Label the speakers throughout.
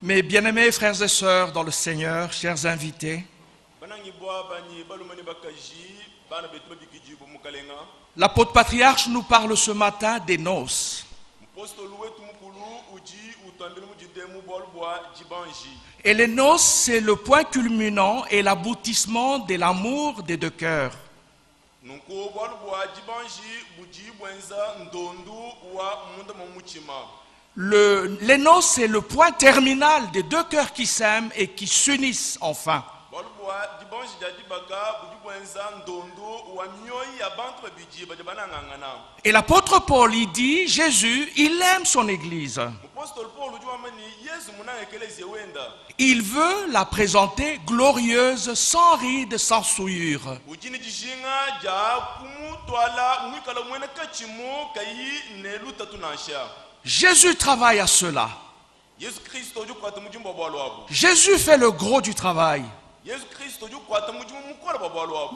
Speaker 1: Mes bien-aimés frères et sœurs dans le Seigneur, chers invités, l'apôtre patriarche nous parle ce matin des noces. Et les noces, c'est le point culminant et l'aboutissement de l'amour des deux cœurs. Les noces, c'est le point terminal des deux cœurs qui s'aiment et qui s'unissent enfin. Et l'apôtre Paul, il dit, Jésus, il aime son Église. Il veut la présenter glorieuse, sans rides, sans souillure. Jésus travaille à cela. Jésus fait le gros du travail.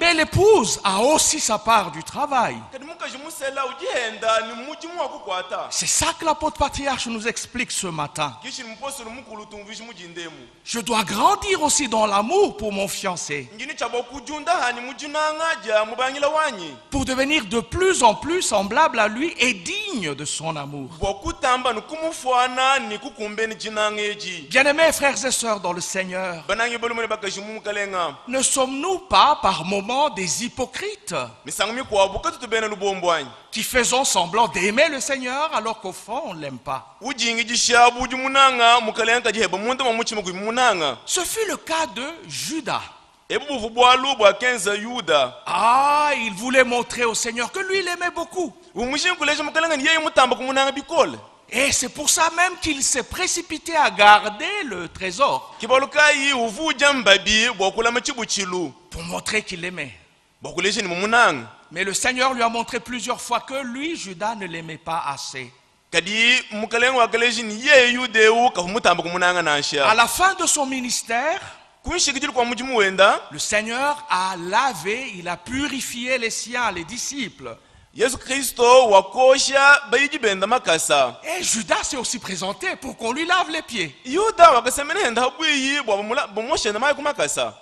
Speaker 1: Mais l'épouse a aussi sa part du travail. C'est ça que l'apôtre patriarche nous explique ce matin. Je dois grandir aussi dans l'amour pour mon fiancé, pour devenir de plus en plus semblable à lui et digne de son amour. Bien-aimés frères et sœurs dans le Seigneur, ne sommes-nous pas par moments des hypocrites qui faisons semblant d'aimer le Seigneur alors qu'au fond on ne l'aime pas? Ce fut le cas de Judas. Ah, il voulait montrer au Seigneur que lui il aimait beaucoup. Et c'est pour ça même qu'il s'est précipité à garder le trésor, pour montrer qu'il l'aimait. Mais le Seigneur lui a montré plusieurs fois que lui, Judas, ne l'aimait pas assez. À la fin de son ministère, le Seigneur a lavé, il a purifié les siens, les disciples. Et Judas s'est aussi présenté pour qu'on lui lave les pieds,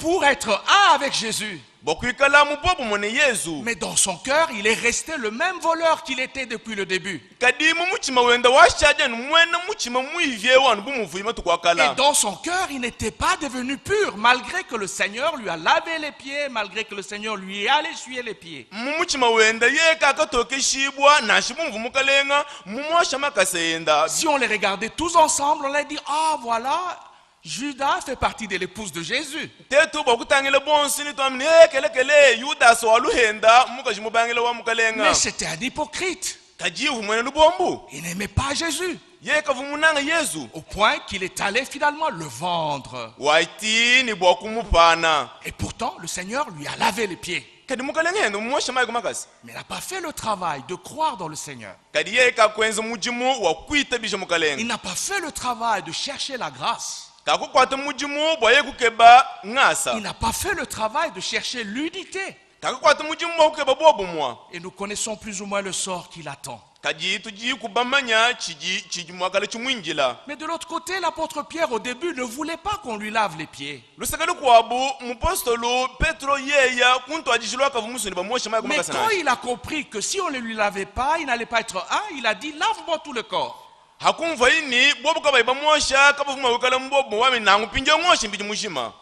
Speaker 1: pour être un avec Jésus. Mais dans son cœur, il est resté le même voleur qu'il était depuis le début. Et dans son cœur, il n'était pas devenu pur, malgré que le Seigneur lui a lavé les pieds, malgré que le Seigneur lui a essuyé les pieds. Si on les regardait tous ensemble, on allait dire, ah voilà, Judas fait partie de l'épouse de Jésus. Mais c'était un hypocrite. Il n'aimait pas Jésus, au point qu'il est allé finalement le vendre. Et pourtant, le Seigneur lui a lavé les pieds. Mais il n'a pas fait le travail de croire dans le Seigneur. Il n'a pas fait le travail de chercher la grâce. Il n'a pas fait le travail de chercher l'unité. Et nous connaissons plus ou moins le sort qu'il attend. Mais de l'autre côté, l'apôtre Pierre au début ne voulait pas qu'on lui lave les pieds. Mais quand il a compris que si on ne lui lavait pas, il n'allait pas être un, il a dit, lave-moi tout le corps.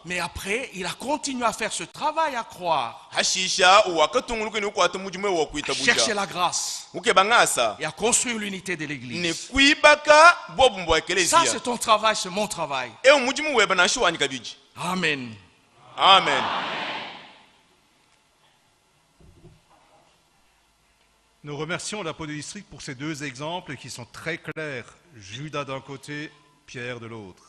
Speaker 1: Mais après, il a continué à faire ce travail à croire, à chercher la grâce et à construire l'unité de l'Église. Ça, c'est ton travail, c'est mon travail. Amen.
Speaker 2: Amen.
Speaker 3: Nous remercions l'apôtre du district pour ces deux exemples qui sont très clairs. Judas d'un côté, Pierre de l'autre.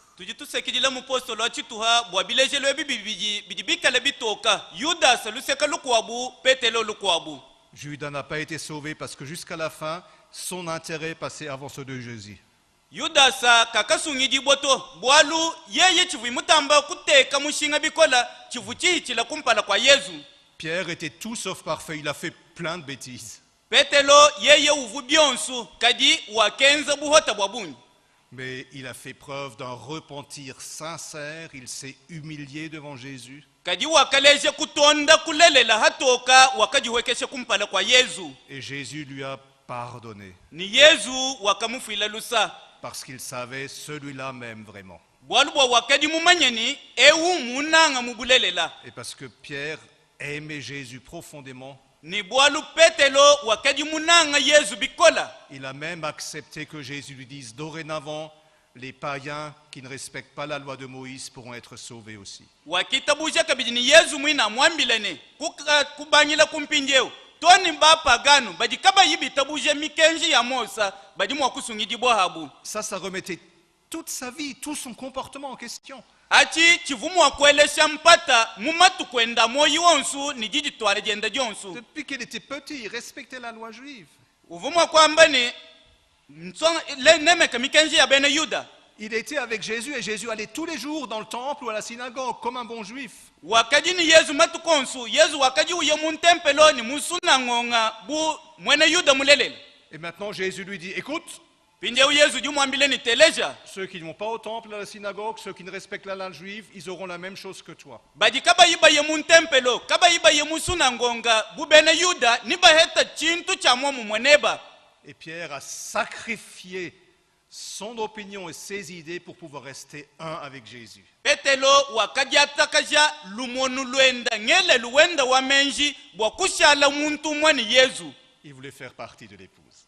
Speaker 3: Judas n'a pas été sauvé parce que jusqu'à la fin, son intérêt passait avant ceux de Jésus. Pierre était tout sauf parfait, il a fait plein de bêtises. Mais il a fait preuve d'un repentir sincère, il s'est humilié devant Jésus. Et Jésus lui a pardonné. Parce qu'il savait celui-là même vraiment. Et parce que Pierre aimait Jésus profondément, il a même accepté que Jésus lui dise dorénavant, les païens qui ne respectent pas la loi de Moïse pourront être sauvés aussi. Ça remettait toute sa vie, tout son comportement en question. Depuis qu'il était petit, il respectait la loi juive. Il était avec Jésus et Jésus allait tous les jours dans le temple ou à la synagogue comme un bon juif. Et maintenant Jésus lui dit, écoute, ceux qui ne vont pas au temple, à la synagogue, ceux qui ne respectent la loi juive, ils auront la même chose que toi. Et Pierre a sacrifié son opinion et ses idées pour pouvoir rester un avec Jésus. Il voulait faire partie de l'épouse.